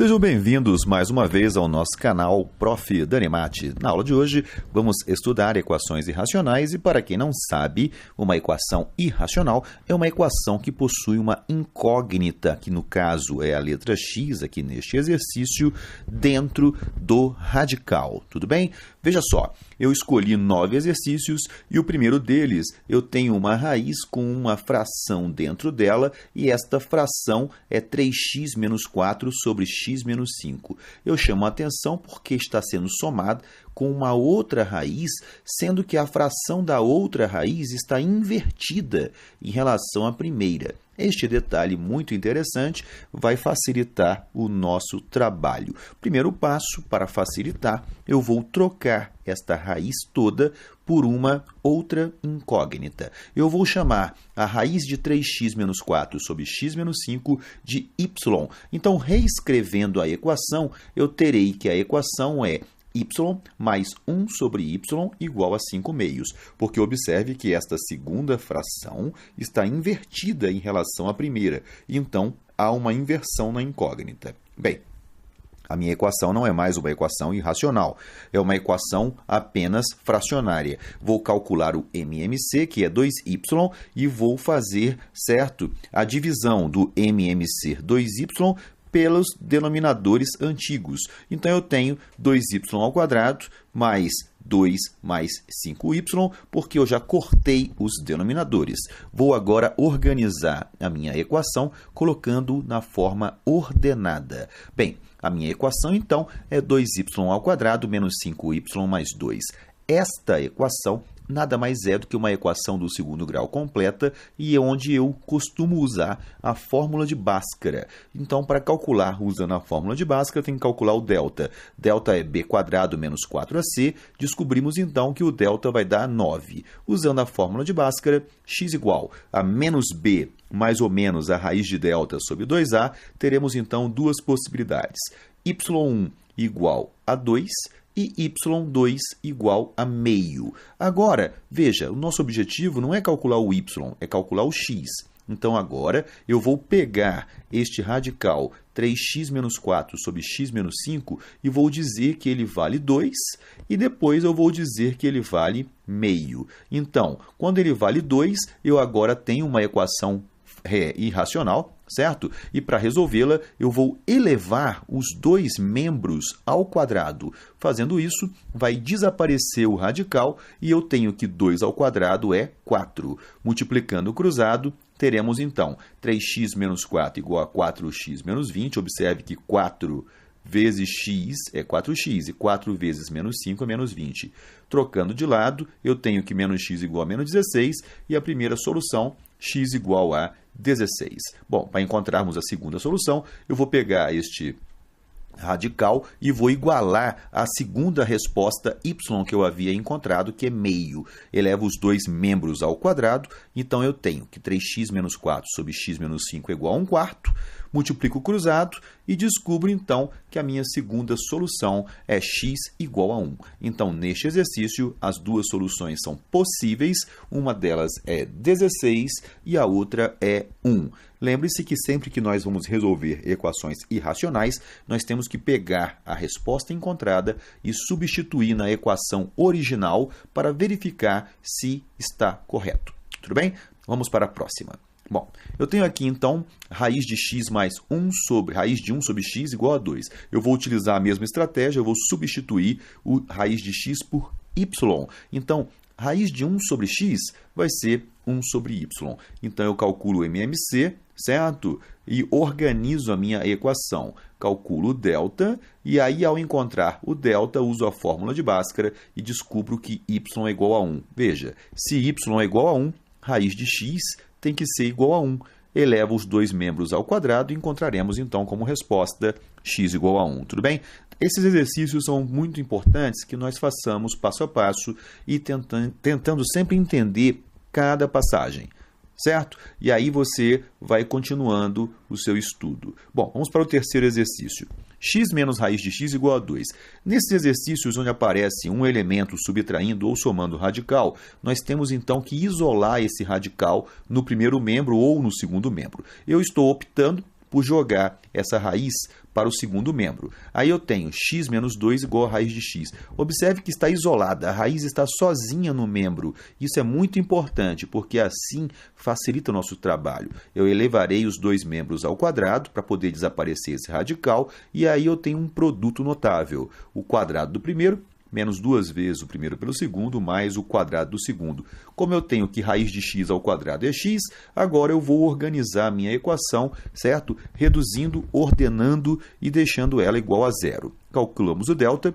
Sejam bem-vindos mais uma vez ao nosso canal Prof. Danimati. Na aula de hoje, vamos estudar equações irracionais e, para quem não sabe, uma equação irracional é uma equação que possui uma incógnita, que no caso é a letra x aqui neste exercício, dentro do radical. Tudo bem? Veja só, eu escolhi 9 exercícios e o primeiro deles eu tenho uma raiz com uma fração dentro dela e esta fração é 3x menos 4 sobre x menos 5. Eu chamo a atenção porque está sendo somado com uma outra raiz, sendo que a fração da outra raiz está invertida em relação à primeira. Este detalhe muito interessante vai facilitar o nosso trabalho. Primeiro passo, para facilitar, eu vou trocar esta raiz toda por uma outra incógnita. Eu vou chamar a raiz de 3x menos 4 sobre x menos 5 de y. Então, reescrevendo a equação, eu terei que a equação é y mais 1 sobre y igual a 5 meios, porque observe que esta segunda fração está invertida em relação à primeira, então há uma inversão na incógnita. Bem, a minha equação não é mais uma equação irracional, é uma equação apenas fracionária. Vou calcular o MMC, que é 2y, e vou fazer, certo, a divisão do MMC 2y pelos denominadores antigos. Então, eu tenho 2y ao quadrado mais 2 mais 5y, porque eu já cortei os denominadores. Vou agora organizar a minha equação colocando na forma ordenada. Bem, a minha equação, então, é 2y ao quadrado menos 5y mais 2. Esta equação nada mais é do que uma equação do segundo grau completa e é onde eu costumo usar a fórmula de Bhaskara. Então, para calcular usando a fórmula de Bhaskara, eu tenho que calcular o delta. Delta é b² menos 4ac. Descobrimos, então, que o delta vai dar 9. Usando a fórmula de Bhaskara, x igual a menos b mais ou menos a raiz de delta sobre 2a, teremos, então, duas possibilidades. y1 igual a 2 e y2 igual a meio. Agora, veja, o nosso objetivo não é calcular o y, é calcular o x. Então, agora, eu vou pegar este radical 3x menos 4 sobre x menos 5 e vou dizer que ele vale 2 e depois eu vou dizer que ele vale meio. Então, quando ele vale 2, eu agora tenho uma equação irracional, certo? E para resolvê-la, eu vou elevar os dois membros ao quadrado. Fazendo isso, vai desaparecer o radical e eu tenho que 2 ao quadrado é 4. Multiplicando o cruzado, teremos então 3x menos 4 igual a 4x menos 20. Observe que 4 vezes x é 4x e 4 vezes menos 5 é menos 20. Trocando de lado, eu tenho que menos x igual a menos 16 e a primeira solução, x igual a 16. Bom, para encontrarmos a segunda solução, eu vou pegar este radical e vou igualar a segunda resposta y que eu havia encontrado, que é meio. Elevo os dois membros ao quadrado, então eu tenho que 3x menos 4 sobre x menos 5 é igual a 1/4. Multiplico o cruzado e descubro, então, que a minha segunda solução é x igual a 1. Então, neste exercício, as duas soluções são possíveis. Uma delas é 16 e a outra é 1. Lembre-se que sempre que nós vamos resolver equações irracionais, nós temos que pegar a resposta encontrada e substituir na equação original para verificar se está correto. Tudo bem? Vamos para a próxima. Bom, eu tenho aqui, então, raiz de x mais 1 sobre, raiz de 1 sobre x igual a 2. Eu vou utilizar a mesma estratégia, eu vou substituir o raiz de x por y. Então, raiz de 1 sobre x vai ser 1 sobre y. Então, eu calculo o MMC, certo? E organizo a minha equação. Calculo o delta e aí, ao encontrar o delta, uso a fórmula de Bhaskara e descubro que y é igual a 1. Veja, se y é igual a 1, raiz de x tem que ser igual a 1. Eleva os dois membros ao quadrado e encontraremos, então, como resposta x igual a 1. Tudo bem? Esses exercícios são muito importantes que nós façamos passo a passo e tentando sempre entender cada passagem, certo? E aí você vai continuando o seu estudo. Bom, vamos para o terceiro exercício. X menos raiz de x igual a 2. Nesses exercícios onde aparece um elemento subtraindo ou somando radical, nós temos então que isolar esse radical no primeiro membro ou no segundo membro. Eu estou optando por jogar essa raiz para o segundo membro. Aí eu tenho x menos 2 igual a raiz de x. Observe que está isolada, a raiz está sozinha no membro. Isso é muito importante, porque assim facilita o nosso trabalho. Eu elevarei os dois membros ao quadrado para poder desaparecer esse radical, e aí eu tenho um produto notável. O quadrado do primeiro menos 2 vezes o primeiro pelo segundo, mais o quadrado do segundo. Como eu tenho que raiz de x ao quadrado é x, agora eu vou organizar a minha equação, certo? Reduzindo, ordenando e deixando ela igual a zero. Calculamos o delta.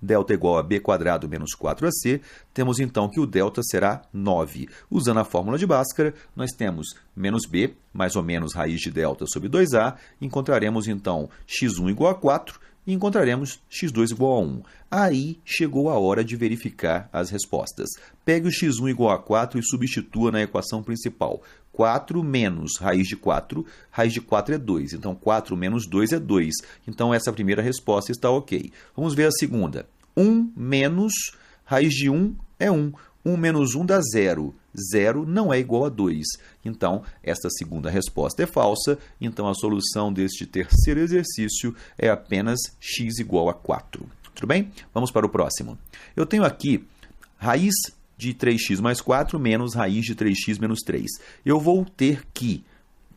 Delta é igual a b quadrado menos 4ac. Temos então que o delta será 9. Usando a fórmula de Bhaskara, nós temos menos b, mais ou menos raiz de delta sobre 2a. Encontraremos então x1 igual a 4. E encontraremos x2 igual a 1. Aí chegou a hora de verificar as respostas. Pegue o x1 igual a 4 e substitua na equação principal. 4 menos raiz de 4 é 2. Então, 4 menos 2 é 2. Então, essa primeira resposta está ok. Vamos ver a segunda. 1 menos raiz de 1 é 1. 1 menos 1 dá 0. 0 não é igual a 2. Então, esta segunda resposta é falsa. Então, a solução deste terceiro exercício é apenas x igual a 4. Tudo bem? Vamos para o próximo. Eu tenho aqui raiz de 3x mais 4 menos raiz de 3x menos 3. Eu vou ter que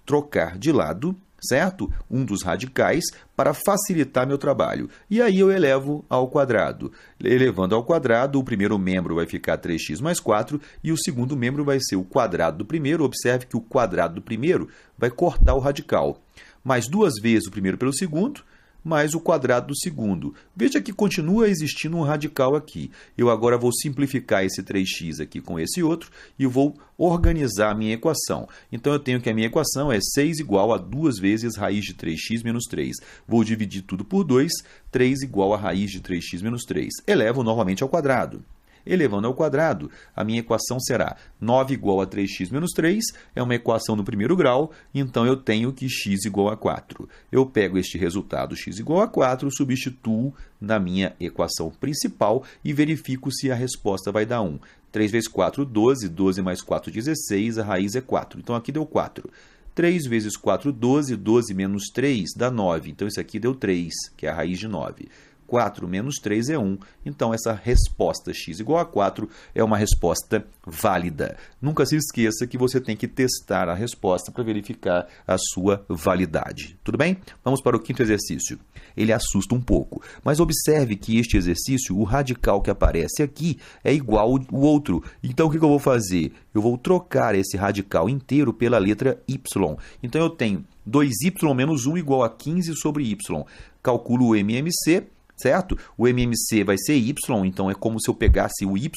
trocar de lado, certo? Um dos radicais para facilitar meu trabalho. E aí eu elevo ao quadrado. Elevando ao quadrado, o primeiro membro vai ficar 3x mais 4 e o segundo membro vai ser o quadrado do primeiro. Observe que o quadrado do primeiro vai cortar o radical. Mais 2 vezes o primeiro pelo segundo, mais o quadrado do segundo. Veja que continua existindo um radical aqui. Eu agora vou simplificar esse 3x aqui com esse outro e vou organizar a minha equação. Então, eu tenho que a minha equação é 6 igual a 2 vezes raiz de 3x menos 3. Vou dividir tudo por 2, 3 igual a raiz de 3x menos 3. Elevo novamente ao quadrado. Elevando ao quadrado, a minha equação será 9 igual a 3x menos 3, é uma equação no primeiro grau, então eu tenho que x igual a 4. Eu pego este resultado x igual a 4, substituo na minha equação principal e verifico se a resposta vai dar 1. 3 vezes 4, 12, 12 mais 4, 16, a raiz é 4. Então, aqui deu 4. 3 vezes 4, 12, 12 menos 3 dá 9. Então, isso aqui deu 3, que é a raiz de 9. 4 menos 3 é 1. Então, essa resposta x igual a 4 é uma resposta válida. Nunca se esqueça que você tem que testar a resposta para verificar a sua validade. Tudo bem? Vamos para o quinto exercício. Ele assusta um pouco, mas observe que este exercício, o radical que aparece aqui, é igual ao outro. Então, o que eu vou fazer? Eu vou trocar esse radical inteiro pela letra y. Então, eu tenho 2y menos 1 igual a 15 sobre y. Calculo o MMC. Certo? O MMC vai ser y, então é como se eu pegasse o y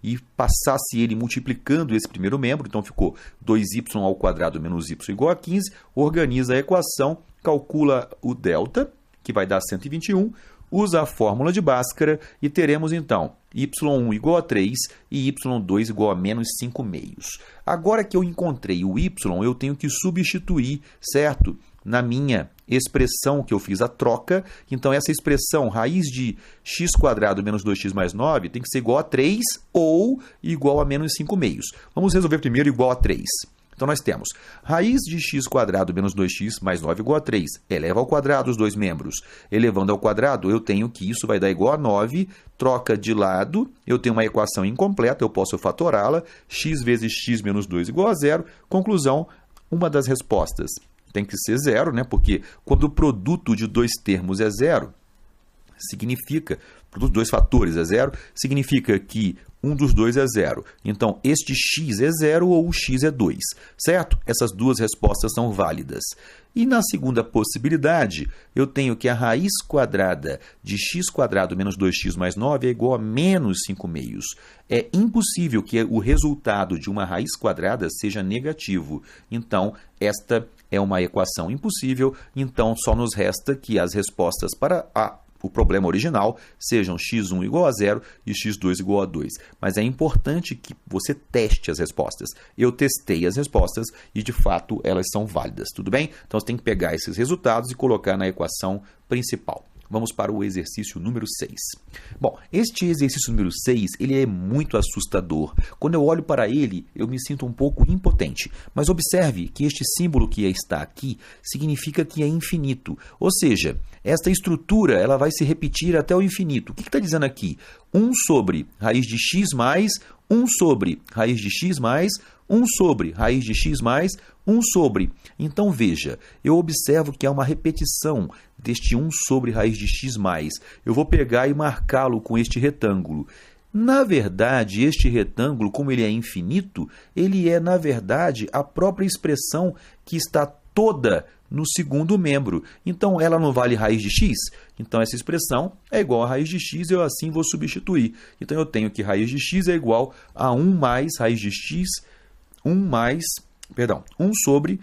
e passasse ele multiplicando esse primeiro membro. Então, ficou 2y ao quadrado menos y igual a 15. Organiza a equação, calcula o delta, que vai dar 121. Usa a fórmula de Bhaskara e teremos, então, y1 igual a 3 e y2 igual a menos 5 meios. Agora que eu encontrei o y, eu tenho que substituir, certo? Na minha expressão que eu fiz a troca, então essa expressão raiz de x quadrado menos 2x mais 9 tem que ser igual a 3 ou igual a menos 5 meios. Vamos resolver primeiro igual a 3. Então, nós temos raiz de x quadrado menos 2x mais 9 igual a 3. Eleva ao quadrado os dois membros. Elevando ao quadrado, eu tenho que isso vai dar igual a 9. Troca de lado, eu tenho uma equação incompleta, eu posso fatorá-la. X vezes x menos 2 igual a 0. Conclusão, uma das respostas tem que ser 0, né? Porque quando o produto de dois termos é 0, significa, produto de dois fatores é 0, significa que um dos dois é 0. Então, este x é 0 ou o x é 2, certo? Essas duas respostas são válidas. E na segunda possibilidade, eu tenho que a raiz quadrada de x quadrado menos 2x mais 9 é igual a menos 5 meios. É impossível que o resultado de uma raiz quadrada seja negativo. Então, esta é uma equação impossível. Então, só nos resta que as respostas para o problema original sejam x1 igual a 0 e x2 igual a 2. Mas é importante que você teste as respostas. Eu testei as respostas e, de fato, elas são válidas. Tudo bem? Então, você tem que pegar esses resultados e colocar na equação principal. Vamos para o exercício número 6. Bom, este exercício número 6, ele é muito assustador. Quando eu olho para ele, eu me sinto um pouco impotente. Mas observe que este símbolo que está aqui significa que é infinito. Ou seja, esta estrutura ela vai se repetir até o infinito. O que está dizendo aqui? 1 sobre raiz de x mais 1 sobre raiz de x mais 1 sobre raiz de x mais 1 sobre. Então, veja, eu observo que há uma repetição deste 1 sobre raiz de x mais. Eu vou pegar e marcá-lo com este retângulo. Na verdade, este retângulo, como ele é infinito, ele é, na verdade, a própria expressão que está toda no segundo membro. Então, ela não vale raiz de x? Então, essa expressão é igual a raiz de x, eu assim vou substituir. Então, eu tenho que raiz de x é igual a 1 mais raiz de x, 1 sobre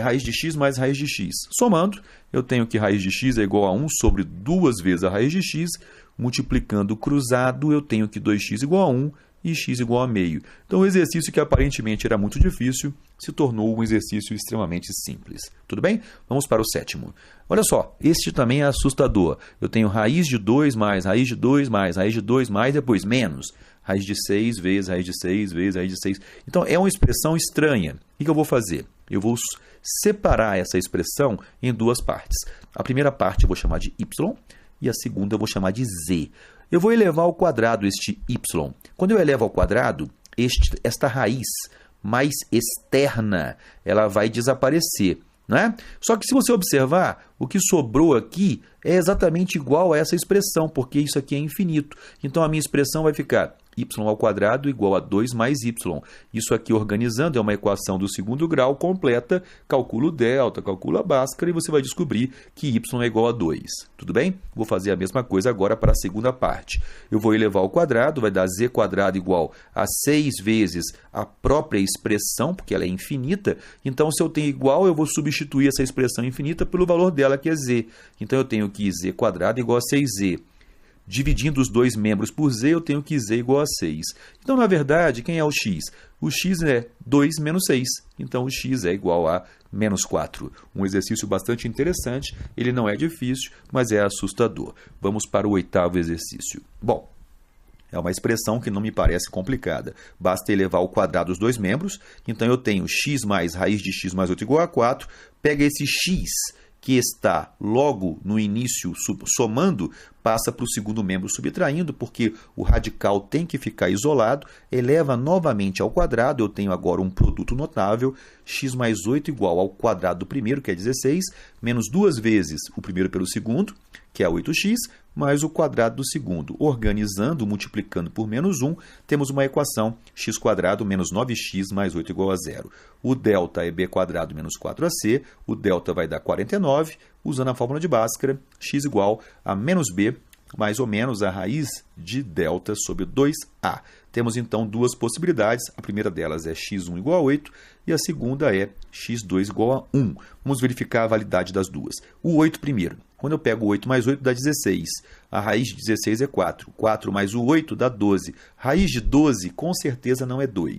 raiz de x mais raiz de x. Somando, eu tenho que raiz de x é igual a 1 sobre 2 vezes a raiz de x, multiplicando cruzado, eu tenho que 2x igual a 1 e x igual a meio. Então, o exercício que aparentemente era muito difícil se tornou um exercício extremamente simples. Tudo bem? Vamos para o 7º. Olha só, este também é assustador. Eu tenho raiz de 2 mais raiz de 2 mais raiz de 2 mais, depois menos raiz de 6 vezes raiz de 6 vezes raiz de 6. Então, é uma expressão estranha. O que eu vou fazer? Eu vou separar essa expressão em duas partes. A primeira parte eu vou chamar de y e a segunda eu vou chamar de z. Eu vou elevar ao quadrado este y. Quando eu elevo ao quadrado, esta raiz mais externa, ela vai desaparecer, né? Só que se você observar, o que sobrou aqui é exatamente igual a essa expressão, porque isso aqui é infinito. Então, a minha expressão vai ficar y ao quadrado igual a 2 mais y. Isso aqui, organizando, é uma equação do segundo grau completa. Calcula o delta, calcula a Bhaskara e você vai descobrir que y é igual a 2. Tudo bem? Vou fazer a mesma coisa agora para a segunda parte. Eu vou elevar ao quadrado, vai dar z quadrado igual a 6 vezes a própria expressão, porque ela é infinita. Então, se eu tenho igual, eu vou substituir essa expressão infinita pelo valor dela, que é z. Então, eu tenho que z quadrado igual a 6z. Dividindo os dois membros por z, eu tenho que z igual a 6. Então, na verdade, quem é o x? O x é 2 menos 6. Então, o x é igual a menos 4. Um exercício bastante interessante. Ele não é difícil, mas é assustador. Vamos para o 8º exercício. Bom, é uma expressão que não me parece complicada. Basta elevar ao quadrado os dois membros. Então, eu tenho x mais raiz de x mais 8 igual a 4. Pega esse x que está logo no início somando, passa para o segundo membro subtraindo, porque o radical tem que ficar isolado, eleva novamente ao quadrado, eu tenho agora um produto notável, x mais 8 igual ao quadrado do primeiro, que é 16, menos 2 vezes o primeiro pelo segundo, que é 8x, mais o quadrado do segundo. Organizando, multiplicando por menos 1, temos uma equação x quadrado menos 9x mais 8 igual a 0. O delta é b quadrado menos 4ac, o delta vai dar 49, usando a fórmula de Bhaskara, x igual a menos b, mais ou menos a raiz de delta sobre 2a. Temos, então, duas possibilidades. A primeira delas é x1 igual a 8 e a segunda é x2 igual a 1. Vamos verificar a validade das duas. O 8 primeiro. Quando eu pego 8 mais 8 dá 16. A raiz de 16 é 4. 4 mais o 8 dá 12. Raiz de 12 com certeza não é 2.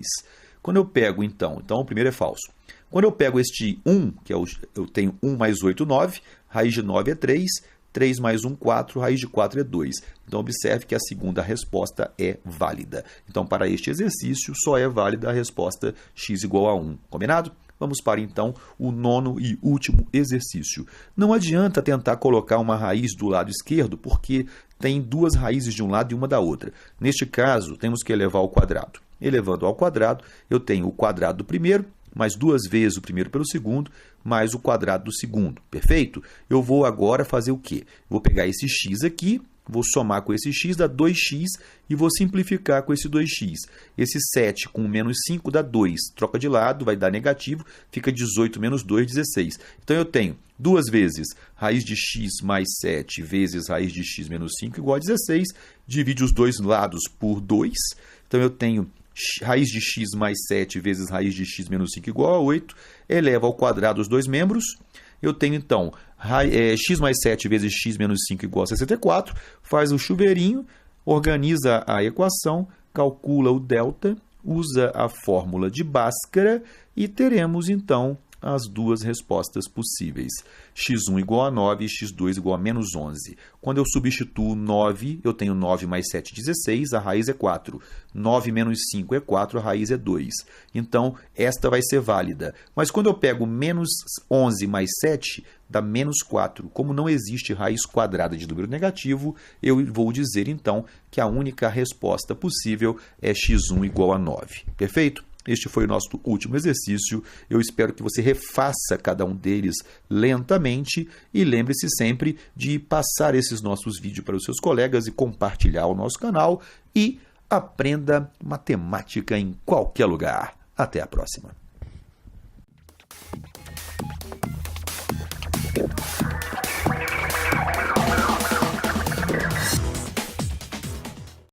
Quando eu pego, então o primeiro é falso. Quando eu pego este 1, que eu tenho 1 mais 8, 9. Raiz de 9 é 3. 3 mais 1, 4, raiz de 4 é 2. Então, observe que a segunda resposta é válida. Então, para este exercício, só é válida a resposta x igual a 1. Combinado? Vamos para, então, o 9º e último exercício. Não adianta tentar colocar uma raiz do lado esquerdo, porque tem duas raízes de um lado e uma da outra. Neste caso, temos que elevar ao quadrado. Elevando ao quadrado, eu tenho o quadrado do primeiro, mais 2 vezes o primeiro pelo segundo, mais o quadrado do segundo. Perfeito? Eu vou agora fazer o quê? Vou pegar esse x aqui, vou somar com esse x, dá 2x, e vou simplificar com esse 2x. Esse 7 com menos 5 dá 2. Troca de lado, vai dar negativo, fica 18 menos 2, 16. Então, eu tenho 2 vezes raiz de x mais 7 vezes raiz de x menos 5 igual a 16. Divide os dois lados por 2. Então, eu tenho raiz de x mais 7 vezes raiz de x menos 5 igual a 8. Eleva ao quadrado os dois membros. Eu tenho, então, x mais 7 vezes x menos 5 igual a 64. Faz o chuveirinho, organiza a equação, calcula o delta, usa a fórmula de Bhaskara e teremos, então, as duas respostas possíveis. x1 igual a 9 e x2 igual a menos 11. Quando eu substituo 9, eu tenho 9 mais 7, 16, a raiz é 4. 9 menos 5 é 4, a raiz é 2. Então, esta vai ser válida. Mas quando eu pego menos 11 mais 7, dá menos 4. Como não existe raiz quadrada de número negativo, eu vou dizer, então, que a única resposta possível é x1 igual a 9. Perfeito? Este foi o nosso último exercício. Eu espero que você refaça cada um deles lentamente e lembre-se sempre de passar esses nossos vídeos para os seus colegas e compartilhar o nosso canal e aprenda matemática em qualquer lugar. Até a próxima.